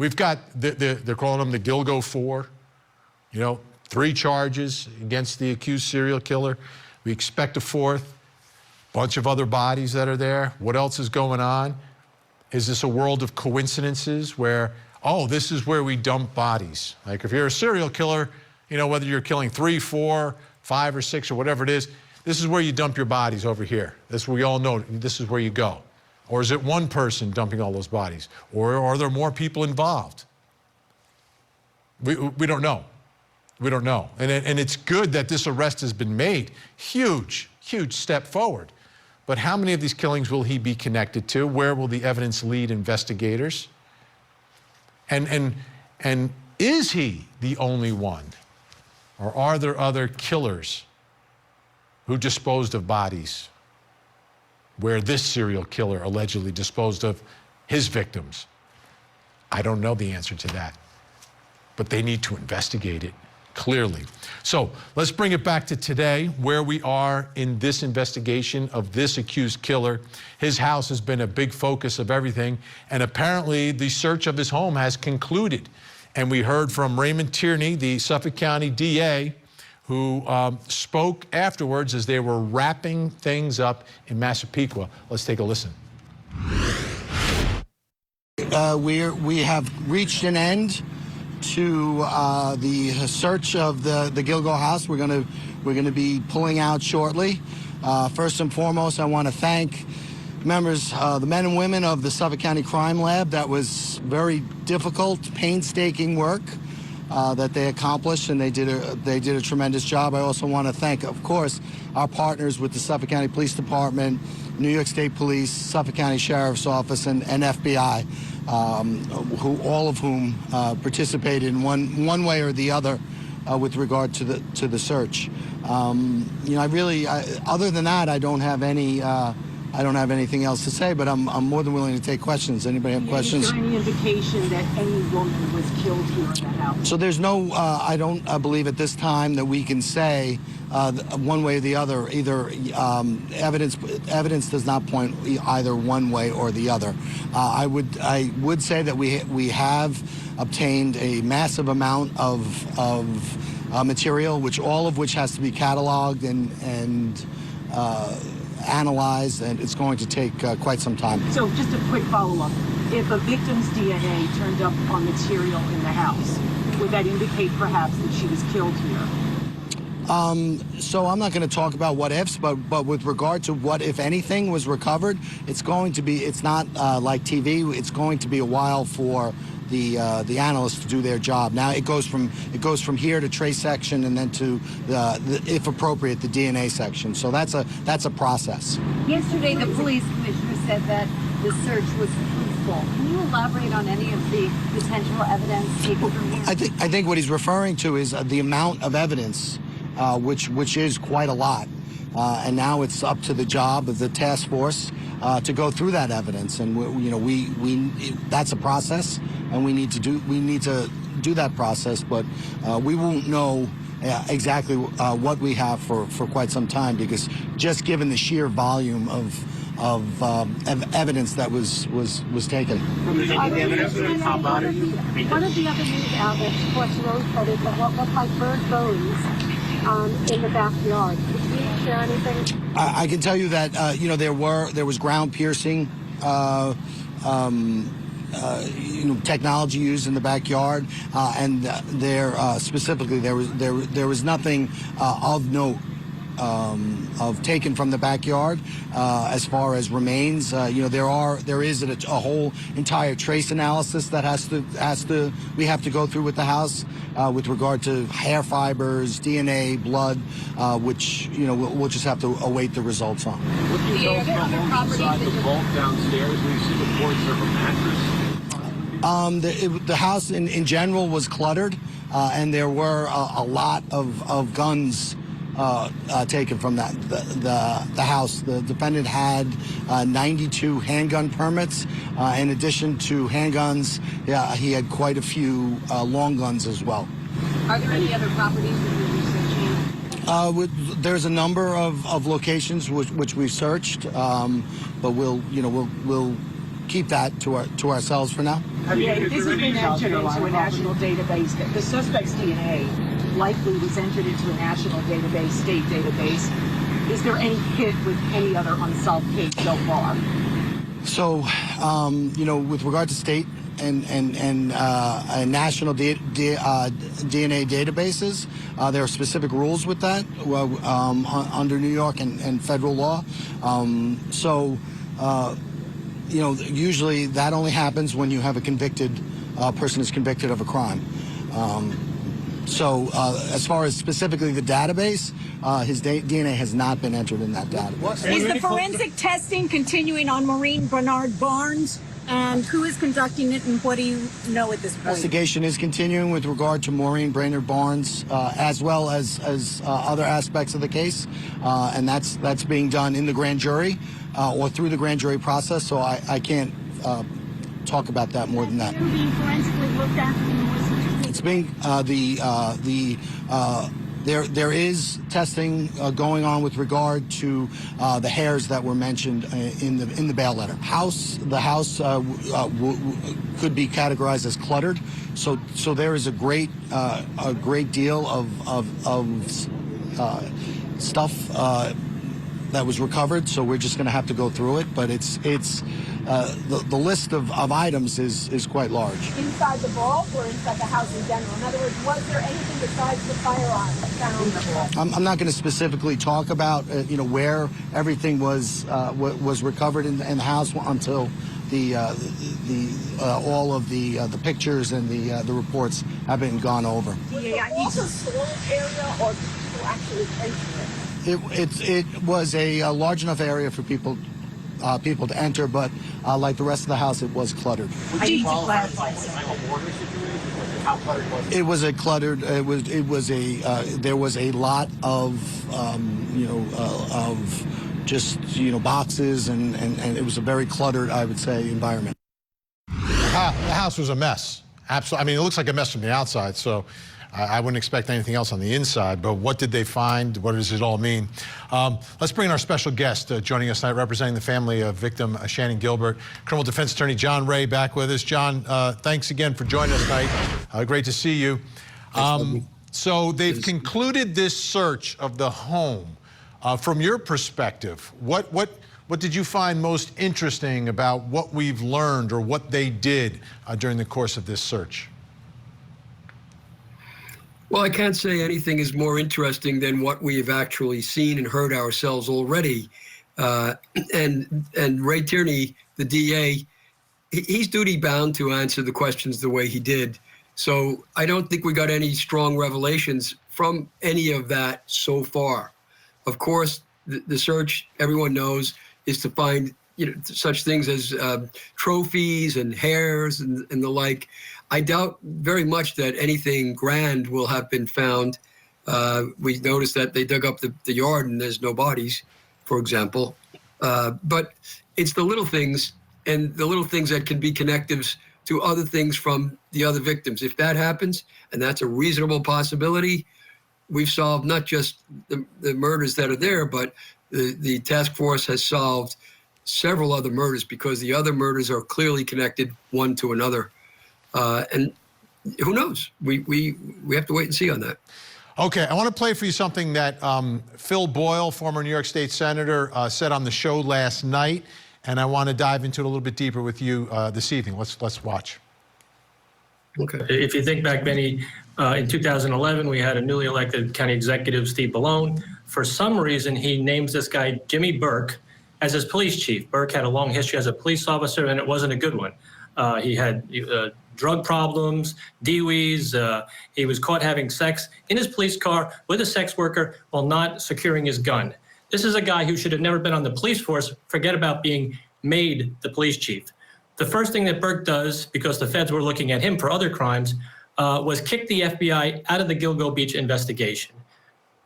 We've got, they're calling them the Gilgo 4, 3 charges against the accused serial killer. We expect a 4th, bunch of other bodies that are there. What else is going on? Is this a world of coincidences where, oh, this is where we dump bodies? Like if you're a serial killer, whether you're killing 3, 4, 5, or 6, or whatever it is, this is where you dump your bodies over here. This, we all know, this is where you go. Or is it one person dumping all those bodies? Or are there more people involved? We don't know. We don't know. And it's good that this arrest has been made. Huge, huge step forward. But how many of these killings will he be connected to? Where will the evidence lead investigators? And is he the only one? Or are there other killers who disposed of bodies where this serial killer allegedly disposed of his victims? I don't know the answer to that, but they need to investigate it clearly. So let's bring it back to today, where we are in this investigation of this accused killer. His house has been a big focus of everything, and apparently the search of his home has concluded. And we heard from Raymond Tierney, the Suffolk County DA, who spoke afterwards as they were wrapping things up in Massapequa. Let's take a listen. We have reached an end to the search of the Gilgo house. We're going to be pulling out shortly. First and foremost, I want to thank members, the men and women of the Suffolk County Crime Lab. That was very difficult, painstaking work that they accomplished, and they did a tremendous job. I also want to thank, of course, our partners with the Suffolk County Police Department, New York State Police, Suffolk County Sheriff's Office, and FBI, all of whom participated in one way or the other with regard to the search. Other than that, I don't have anything else to say, but I'm more than willing to take questions. Anybody have questions? Is there any indication that any woman was killed here in the house? So there's no, I don't believe at this time that we can say one way or the other. Either evidence does not point either one way or the other. I would say that we have obtained a massive amount of material, all of which has to be cataloged and analyzed, and it's going to take quite some time. So just a quick follow-up. If a victim's DNA turned up on material in the house, would that indicate perhaps that she was killed here? So I'm not going to talk about what ifs, but with regard to what, if anything, was recovered, it's not like TV. It's going to be a while for the analysts to do their job. Now it goes from here to trace section, and then to if appropriate, the DNA section. So that's a process. Yesterday, the police commissioner said that the search was fruitful. Can you elaborate on any of the potential evidence taken from here? I think what he's referring to is the amount of evidence, which is quite a lot, and now it's up to the job of the task force to go through that evidence, and that's a process, and we need to do that process, but we won't know exactly what we have for quite some time, because just given the sheer volume of evidence that was taken. One of the other news outlets reports road footage of what looked like bird bones in the backyard. Can you share anything? I can tell you that there was ground piercing technology used in the backyard, and specifically there was nothing of note taken from the backyard as far as remains. There is a whole entire trace analysis that we have to go through with the house with regard to hair fibers, DNA, blood, which we'll just have to await the results on. What do you know from inside the vault downstairs? We see reports of a mattress. The house in general was cluttered, and there were a lot of guns taken from the house. The defendant had 92 handgun permits. In addition to handguns, he had quite a few long guns as well. Are there any other properties that you're researching? There's a number of locations which we've searched, but we'll keep that to ourselves for now. Yeah, if this has been entered into a national database, the suspect's DNA likely was entered into a national database, state database. Is there any hit with any other unsolved case so far? So, with regard to state and national DNA databases, there are specific rules with that under New York and federal law. Usually that only happens when you have a person is convicted of a crime. As far as specifically the database, his DNA has not been entered in that database. Is the forensic testing continuing on Maureen Bernard Barnes? And who is conducting it, and what do you know at this point? Investigation is continuing with regard to Maureen Brainerd Barnes, as well as other aspects of the case, and that's being done in the grand jury or through the grand jury process. So I can't talk about that more than that. Being forensically looked at. It's being there is testing going on with regard to the hairs that were mentioned in the bail letter. The house could be categorized as cluttered, so there is a great deal of stuff that was recovered. So we're just going to have to go through it, but it's the list of items is quite large. Inside the vault or inside the house in general? In other words, was there anything besides the firearm found in the vault? I'm not going to specifically talk about where everything was recovered in the house until all of the pictures and the reports have been gone over. Was the vault a storage area or people actually entering it? It was a large enough area for people to enter, but like the rest of the house, it was cluttered. I need to clarify. How cluttered was it? It was a cluttered. There was a lot of just boxes and it was a very cluttered, I would say, environment. The house was a mess. Absolutely. I mean, it looks like a mess from the outside, so I wouldn't expect anything else on the inside, but what did they find? What does it all mean? Let's bring in our special guest joining us tonight, representing the family of victim Shannon Gilbert, criminal defense attorney John Ray, back with us. John, thanks again for joining us tonight. Great to see you. So they've concluded this search of the home. From your perspective, what did you find most interesting about what we've learned or what they did during the course of this search? Well, I can't say anything is more interesting than what we have actually seen and heard ourselves already. And Ray Tierney, the DA, he's duty bound to answer the questions the way he did. So I don't think we got any strong revelations from any of that so far. Of course, the search, everyone knows, is to find such things as trophies and hairs and the like. I doubt very much that anything grand will have been found. We noticed that they dug up the yard and there's no bodies, for example. But it's the little things and the little things that can be connectives to other things from the other victims. If that happens, and that's a reasonable possibility, we've solved not just the murders that are there, but the task force has solved several other murders because the other murders are clearly connected one to another. And who knows? We have to wait and see on that. Okay, I want to play for you something that Phil Boyle, former New York State Senator, said on the show last night, and I want to dive into it a little bit deeper with you this evening. Let's watch. Okay. If you think back, Benny, in 2011, we had a newly elected county executive, Steve Bellone. For some reason, he names this guy, Jimmy Burke, as his police chief. Burke had a long history as a police officer, and it wasn't a good one. He had drug problems, DUIs. He was caught having sex in his police car with a sex worker while not securing his gun. This is a guy who should have never been on the police force. Forget about being made the police chief. The first thing that Burke does, because the feds were looking at him for other crimes, was kick the FBI out of the Gilgo Beach investigation.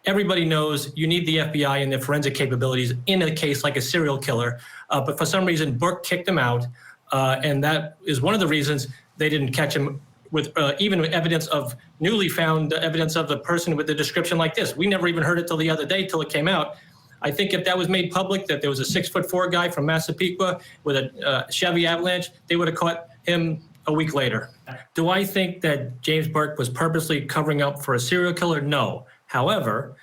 Everybody knows you need the FBI and their forensic capabilities in a case like a serial killer, but for some reason, Burke kicked him out, and that is one of the reasons they didn't catch him with even evidence of newly found evidence of the person with the description like this. We never even heard it till the other day, till it came out. I think if that was made public, that there was a 6'4" guy from Massapequa with a Chevy Avalanche, they would have caught him a week later. Do I think that James Burke was purposely covering up for a serial killer? No. However,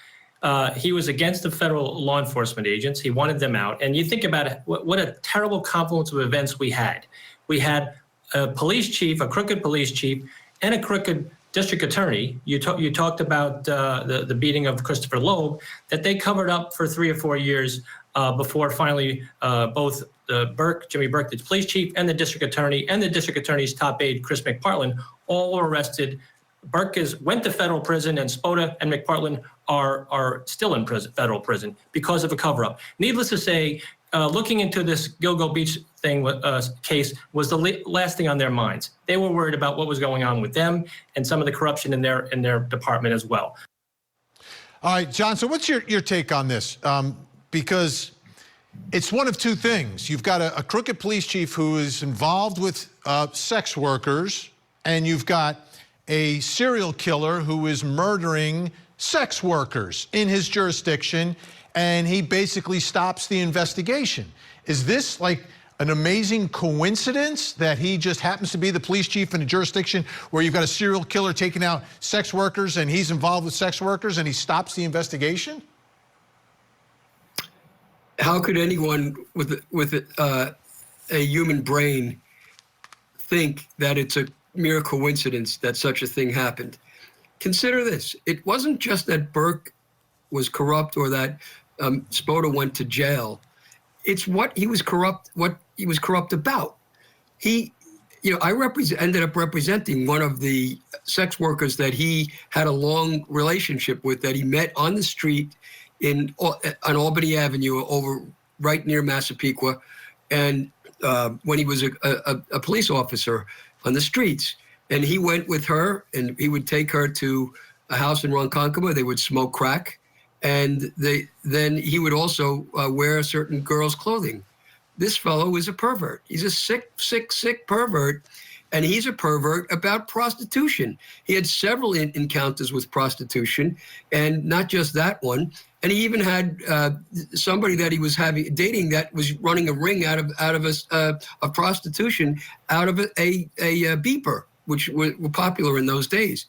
he was against the federal law enforcement agents. He wanted them out. And you think about it, what a terrible confluence of events we had. We had a police chief, a crooked police chief, and a crooked district attorney. You talked about the beating of Christopher Loeb, that they covered up for 3 or 4 years before finally both Jimmy Burke, the police chief, and the district attorney, and the district attorney's top aide, Chris McPartland, all were arrested. Burke went to federal prison, and Spota and McPartland are still in federal prison because of a cover-up. Needless to say, looking into this Gilgo Beach case was the last thing on their minds. They were worried about what was going on with them and some of the corruption in their department as well. All right, John, so what's your take on this? Because it's one of two things. You've got a crooked police chief who is involved with sex workers, and you've got a serial killer who is murdering sex workers in his jurisdiction, and he basically stops the investigation. Is this like an amazing coincidence that he just happens to be the police chief in a jurisdiction where you've got a serial killer taking out sex workers, and he's involved with sex workers, and he stops the investigation? How could anyone with a human brain think that it's a mere coincidence that such a thing happened? Consider this. It wasn't just that Burke was corrupt or that Spota went to jail. It's what he was corrupt about. I ended up representing one of the sex workers that he had a long relationship with, that he met on the street on Albany Avenue right near Massapequa, and when he was a police officer on the streets. And he went with her, and he would take her to a house in Ronkonkoma. They would smoke crack, and then he would also wear certain girls' clothing. This fellow is a pervert. He's a sick pervert, and he's a pervert about prostitution. He had several encounters with prostitution, and not just that one. And he even had somebody that he was dating that was running a ring out of prostitution out of a beeper, which were popular in those days.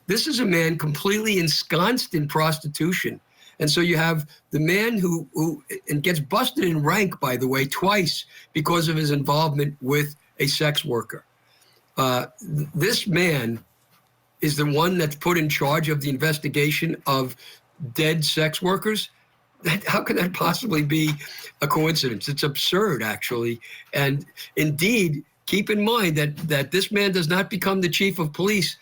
This is a man completely ensconced in prostitution. And so you have the man who gets busted in rank, by the way, twice because of his involvement with a sex worker. This man is the one that's put in charge of the investigation of dead sex workers. How could that possibly be a coincidence? It's absurd, actually. And indeed, keep in mind that this man does not become the chief of police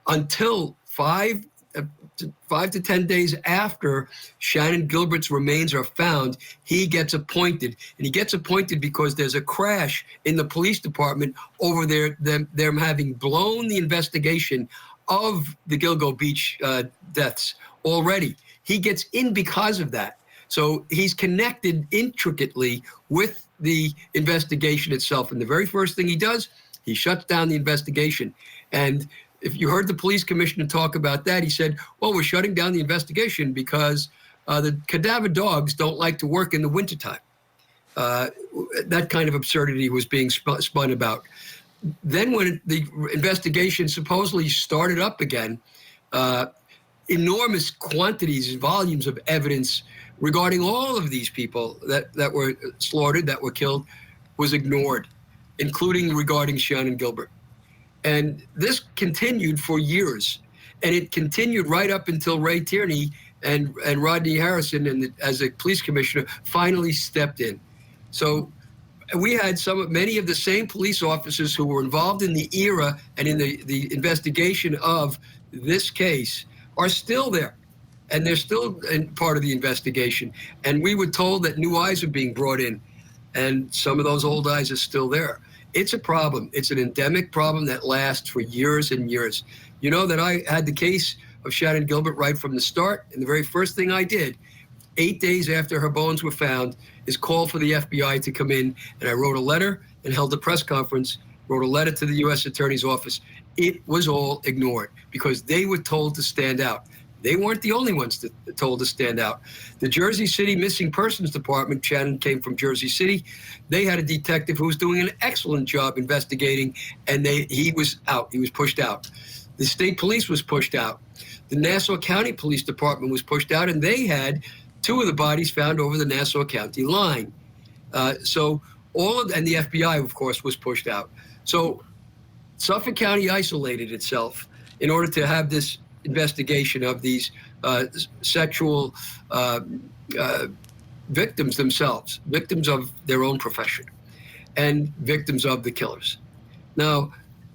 until 5 to 10 days after Shannon Gilbert's remains are found. He gets appointed, and he gets appointed because there's a crash in the police department over them having blown the investigation of the Gilgo Beach deaths already. He gets in because of that. So he's connected intricately with the investigation itself. And the very first thing he does, he shuts down the investigation. And if you heard the police commissioner talk about that, he said, well, we're shutting down the investigation because the cadaver dogs don't like to work in the wintertime. That kind of absurdity was being spun about. Then when the investigation supposedly started up again, enormous quantities and volumes of evidence regarding all of these people that were slaughtered, that were killed, was ignored, including regarding Shannon Gilbert. And this continued for years. And it continued right up until Ray Tierney and Rodney Harrison, as a police commissioner, finally stepped in. So we had many of the same police officers who were involved in the era and in the investigation of this case are still there. And they're still part of the investigation. And we were told that new eyes are being brought in, and some of those old eyes are still there. It's a problem. It's an endemic problem that lasts for years and years. You know that I had the case of Shannon Gilbert right from the start, and the very first thing I did, 8 days after her bones were found, is call for the FBI to come in, and I wrote a letter and held a press conference, wrote a letter to the U.S. Attorney's Office. It was all ignored because they were told to stand out. They weren't the only ones that told to stand out. The Jersey City Missing Persons Department, Shannon came from Jersey City, they had a detective who was doing an excellent job investigating, and he was out. He was pushed out. The state police was pushed out. The Nassau County Police Department was pushed out, and they had 2 of the bodies found over the Nassau County line. And the FBI, of course, was pushed out. So Suffolk County isolated itself in order to have this investigation of these sexual victims themselves, victims of their own profession, and victims of the killers. Now,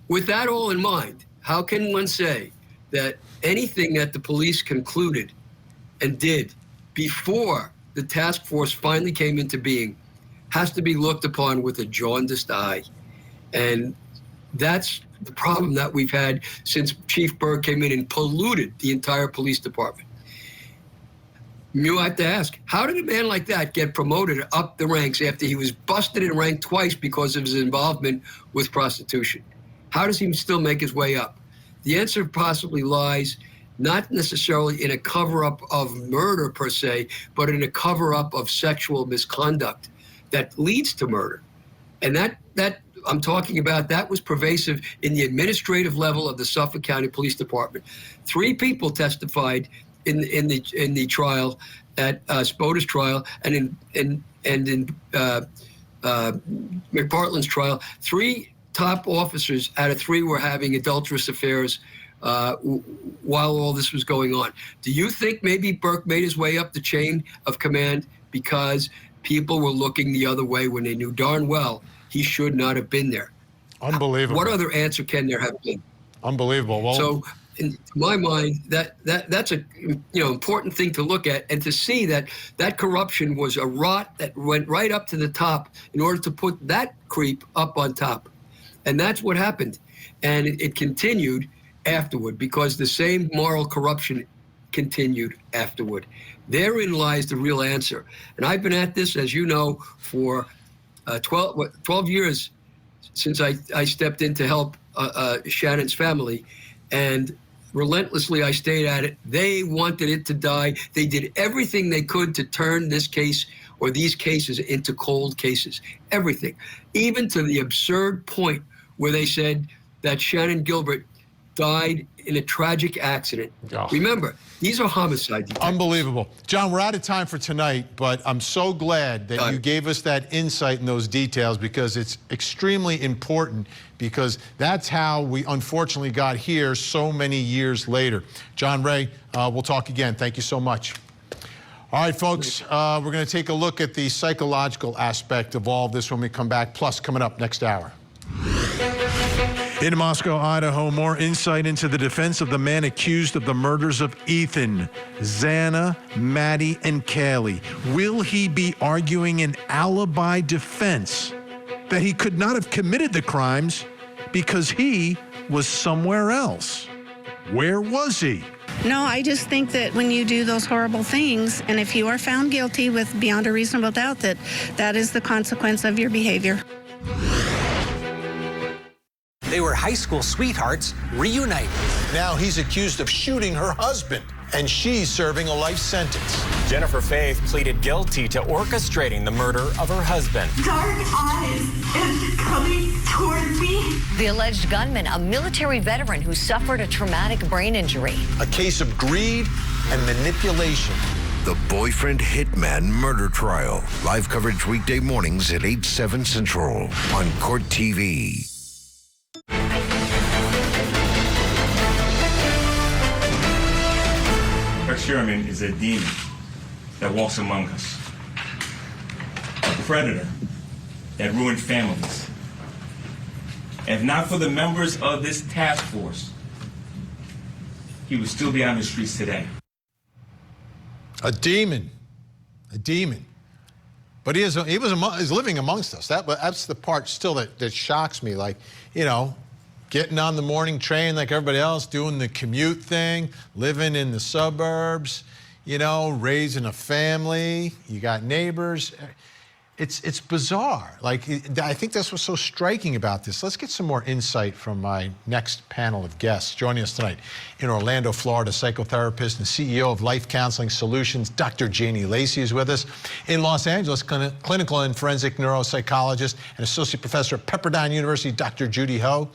with that all in mind, how can one say that anything that the police concluded and did before the task force finally came into being has to be looked upon with a jaundiced eye? And that's the problem that we've had since Chief Berg came in and polluted the entire police department. You have to ask, how did a man like that get promoted up the ranks after he was busted and ranked twice because of his involvement with prostitution? How does he still make his way up? The answer possibly lies not necessarily in a cover-up of murder per se, but in a cover-up of sexual misconduct that leads to murder. And that I'm talking about, that was pervasive in the administrative level of the Suffolk County Police Department. 3 people testified in the trial, at Spoda's trial, and in McPartland's trial. 3 top officers out of 3 were having adulterous affairs while all this was going on. Do you think maybe Burke made his way up the chain of command because people were looking the other way when they knew darn well he should not have been there? Unbelievable. What other answer can there have been? Unbelievable. Well, so, in my mind, that's a important thing to look at, and to see that corruption was a rot that went right up to the top in order to put that creep up on top, and that's what happened, and it continued afterward because the same moral corruption continued afterward. Therein lies the real answer, and I've been at this, as you know, for 12 years since I stepped in to help Shannon's family, and relentlessly I stayed at it. They wanted it to die. They did everything they could to turn this case or these cases into cold cases. Everything, even to the absurd point where they said that Shannon Gilbert died in a tragic accident. Oh. Remember, these are homicide detectives. Unbelievable. John, we're out of time for tonight, but I'm so glad that you gave us that insight and those details, because it's extremely important, because that's how we unfortunately got here so many years later. John Ray, we'll talk again. Thank you so much. All right, folks, we're going to take a look at the psychological aspect of all of this when we come back, plus coming up next hour. In Moscow, Idaho, more insight into the defense of the man accused of the murders of Ethan, Xana, Maddie, and Kaylee. Will he be arguing an alibi defense that he could not have committed the crimes because he was somewhere else? Where was he? No, I just think that when you do those horrible things, and if you are found guilty with beyond a reasonable doubt, that is the consequence of your behavior. They were high school sweethearts reunited. Now he's accused of shooting her husband, and she's serving a life sentence. Jennifer Faith pleaded guilty to orchestrating the murder of her husband. Dark eyes and coming toward me. The alleged gunman, a military veteran who suffered a traumatic brain injury. A case of greed and manipulation. The Boyfriend Hitman Murder Trial. Live coverage weekday mornings at 8/7 Central on Court TV. Heuermann is a demon that walks among us, a predator that ruined families. If not for the members of this task force, he would still be on the streets today. A demon, but he's living amongst us. That's the part still that shocks me. Like, getting on the morning train like everybody else, doing the commute thing, living in the suburbs, raising a family, you got neighbors. it's bizarre. Like, I think that's what's so striking about this. Let's get some more insight from my next panel of guests. Joining us tonight in Orlando, Florida, psychotherapist and CEO of Life Counseling Solutions, Dr. Tierney Lacey is with us. In Los Angeles, clinical and forensic neuropsychologist and associate professor at Pepperdine University, Dr. Judy Ho.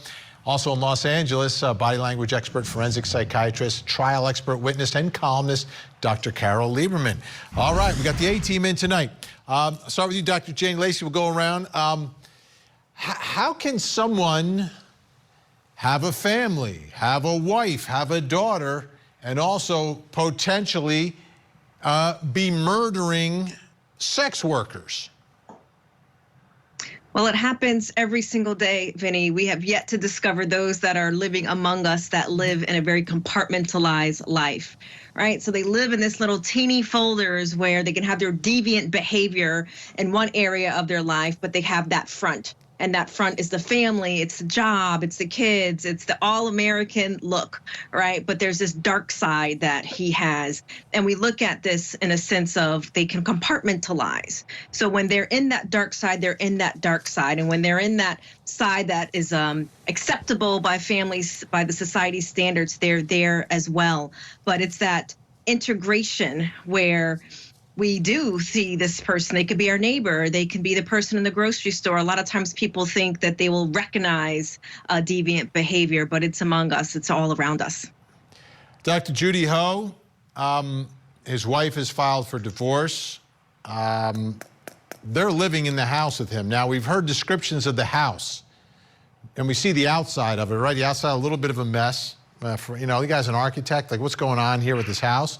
Also in Los Angeles, body language expert, forensic psychiatrist, trial expert, witness, and columnist, Dr. Carol Lieberman. All right, we got the A-team in tonight. Start with you, Dr. Tierney Lacey. We'll go around. How can someone have a family, have a wife, have a daughter, and also potentially be murdering sex workers? Well, it happens every single day, Vinny. We have yet to discover those that are living among us that live in a very compartmentalized life, right? So they live in this little teeny folders where they can have their deviant behavior in one area of their life, but they have that front. And that front is the family, it's the job, it's the kids, it's the all-American look, right? But there's this dark side that he has. And we look at this in a sense of they can compartmentalize. So when they're in that dark side, they're in that dark side. And when they're in that side that is acceptable by families, by the society standards, they're there as well. But it's that integration where we do see this person. They could be our neighbor. They can be the person in the grocery store. A lot of times people think that they will recognize deviant behavior, but it's among us. It's all around us. Dr. Judy Ho, his wife has filed for divorce. They're living in the house with him. Now, we've heard descriptions of the house, and we see the outside of it, right? The outside, a little bit of a mess. You know, the guy's an architect. Like, what's going on here with this house?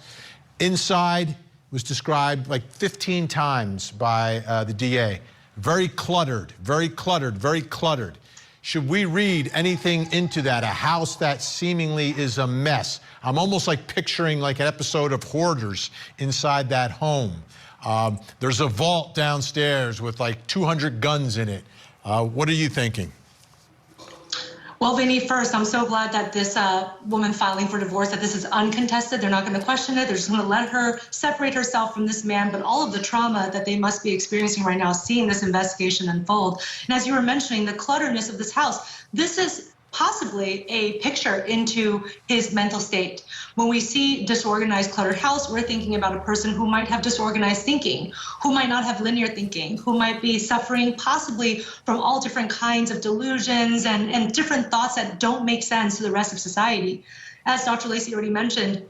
Inside was described like 15 times by the DA. Very cluttered, very cluttered, very cluttered. Should we read anything into that? A house that seemingly is a mess. I'm almost like picturing like an episode of Hoarders inside that home. There's a vault downstairs with like 200 guns in it. What are you thinking? Well, Vinny, first, I'm so glad that this woman filing for divorce, that this is uncontested. They're not going to question it. They're just going to let her separate herself from this man. But all of the trauma that they must be experiencing right now, seeing this investigation unfold. And as you were mentioning, the clutterness of this house, this is possibly a picture into his mental state. When we see disorganized, cluttered house, we're thinking about a person who might have disorganized thinking, who might not have linear thinking, who might be suffering possibly from all different kinds of delusions and different thoughts that don't make sense to the rest of society. As Dr. Lacey already mentioned,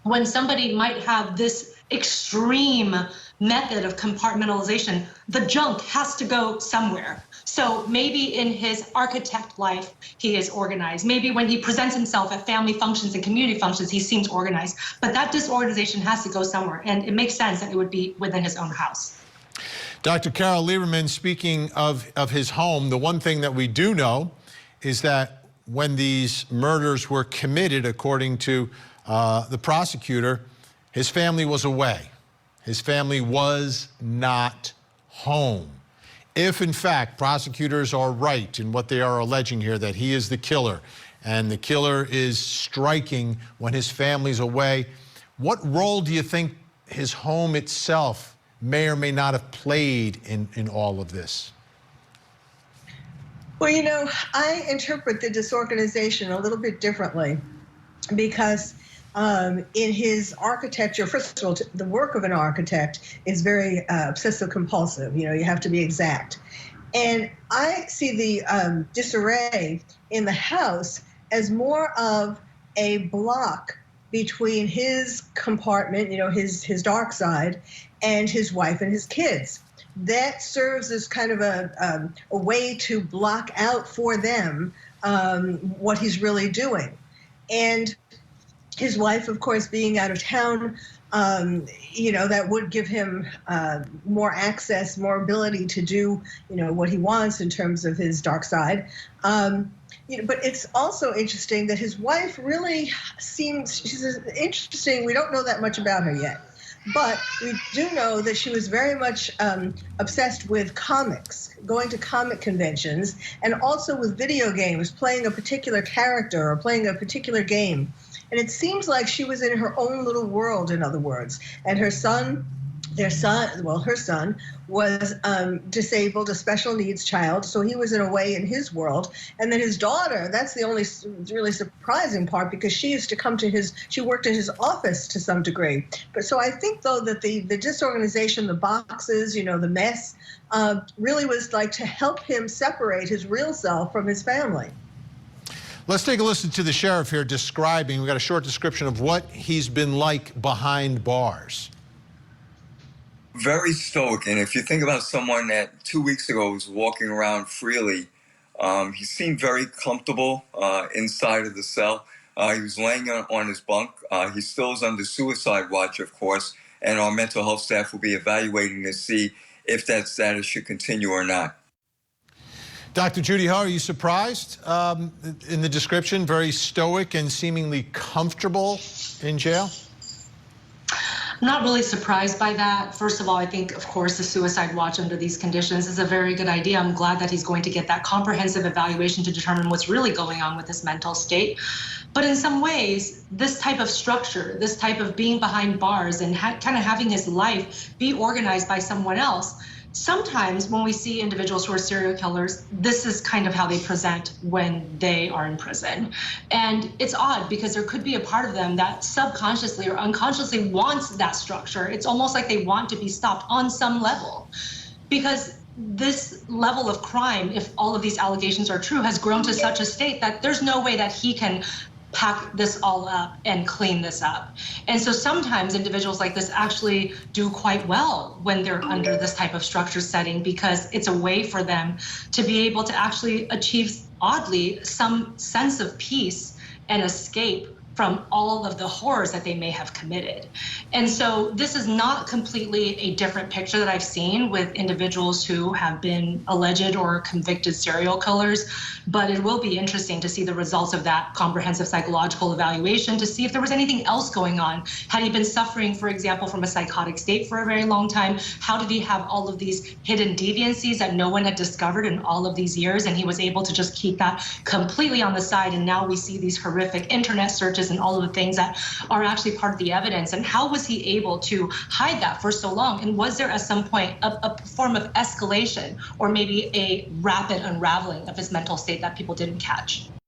when somebody might have this extreme method of compartmentalization, the junk has to go somewhere. So maybe in his architect life, he is organized. Maybe when he presents himself at family functions and community functions, he seems organized. But that disorganization has to go somewhere. And it makes sense that it would be within his own house. Dr. Carol Lieberman, speaking of his home, the one thing that we do know is that when these murders were committed, according to the prosecutor, his family was away. His family was not home. If, in fact, prosecutors are right in what they are alleging here, that he is the killer, and the killer is striking when his family's away, what role do you think his home itself may or may not have played in all of this? Well, you know, I interpret the disorganization a little bit differently because in his architecture, first of all, the work of an architect is very obsessive compulsive. You know, you have to be exact. And I see the disarray in the house as more of a block between his compartment, you know, his dark side, and his wife and his kids. That serves as kind of a way to block out for them what he's really doing. And his wife, of course, being out of town, you know, that would give him more access, more ability to do, you know, what he wants in terms of his dark side. You know, but it's also interesting that his wife really seems, she's interesting, we don't know that much about her yet. But we do know that she was very much obsessed with comics, going to comic conventions, and also with video games, playing a particular character or playing a particular game. And it seems like she was in her own little world, in other words. And her son their son, well, her son, was disabled, a special needs child. So he was in a way in his world. And then his daughter, that's the only really surprising part, because she used to come to she worked in his office to some degree. But so I think, though, that the disorganization, the boxes, the mess, really was like to help him separate his real self from his family. Let's take a listen to the sheriff here describing, we got a short description of what he's been like behind bars. Very stoic, and if you think about someone that 2 weeks ago was walking around freely, he seemed very comfortable inside of the cell. He was laying on his bunk. He still is under suicide watch, of course, and our mental health staff will be evaluating to see if that status should continue or not. Dr. Judy Ho, are you surprised in the description? Very stoic and seemingly comfortable in jail? I'm not really surprised by that. First of all, I think, of course, the suicide watch under these conditions is a very good idea. I'm glad that he's going to get that comprehensive evaluation to determine what's really going on with his mental state. But in some ways, this type of structure, this type of being behind bars and kind of having his life be organized by someone else, sometimes when we see individuals who are serial killers, this is kind of how they present when they are in prison. And it's odd because there could be a part of them that subconsciously or unconsciously wants that structure. It's almost like they want to be stopped on some level, because this level of crime, if all of these allegations are true, has grown to such a state that there's no way that he can pack this all up and clean this up. And so sometimes individuals like this actually do quite well when they're under this type of structure setting, because it's a way for them to be able to actually achieve, oddly, some sense of peace and escape from all of the horrors that they may have committed. And so this is not completely a different picture that I've seen with individuals who have been alleged or convicted serial killers, but it will be interesting to see the results of that comprehensive psychological evaluation to see if there was anything else going on. Had he been suffering, for example, from a psychotic state for a very long time? How did he have all of these hidden deviancies that no one had discovered in all of these years, and he was able to just keep that completely on the side, and now we see these horrific internet searches and all of the things that are actually part of the evidence? And how was he able to hide that for so long? And was there at some point a form of escalation or maybe a rapid unraveling of his mental state that people didn't catch?